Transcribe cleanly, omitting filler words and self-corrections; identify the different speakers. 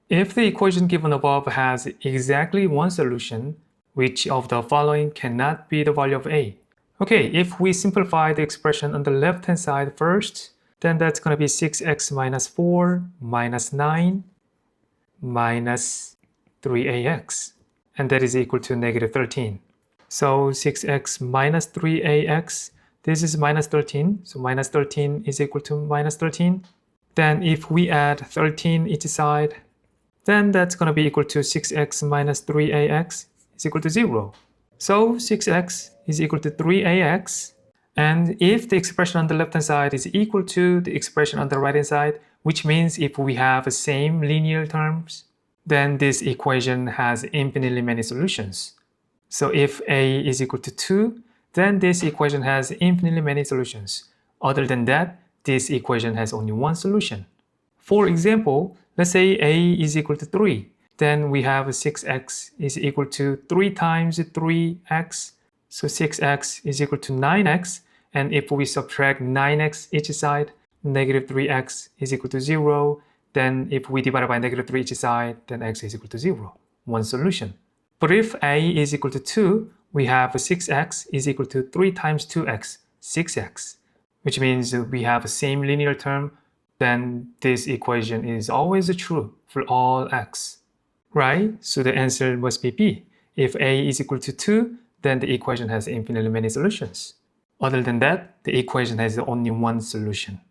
Speaker 1: If the equation given above has exactly one solution, which of the following cannot be the value of a? Okay, if we simplify the expression on the left-hand side first, then that's going to be 6x minus 4 minus 9 minus 3ax, and that is equal to negative 13. So 6x minus 3ax, this is minus 13, so minus 13 is equal to minus 13. Then if we add 13 each side, then that's going to be equal to 6x minus 3ax is equal to 0. So 6x is equal to 3ax. And if the expression on the left-hand side is equal to the expression on the right-hand side, which means if we have the same linear terms, then this equation has infinitely many solutions. So if a is equal to 2, then this equation has infinitely many solutions. Other than that, this equation has only one solution. For example, let's say a is equal to 3. Then we have 6x is equal to 3 times 3x. So 6x is equal to 9x. And if we subtract 9x each side, negative 3x is equal to 0. Then if we divide by negative 3 each side, then x is equal to 0. One solution. But if a is equal to 2, we have 6x is equal to 3 times 2x, 6x, which means we have the same linear term. Then this equation is always true for all x, right? So the answer must be B. If a is equal to 2, then the equation has infinitely many solutions. Other than that, the equation has only one solution.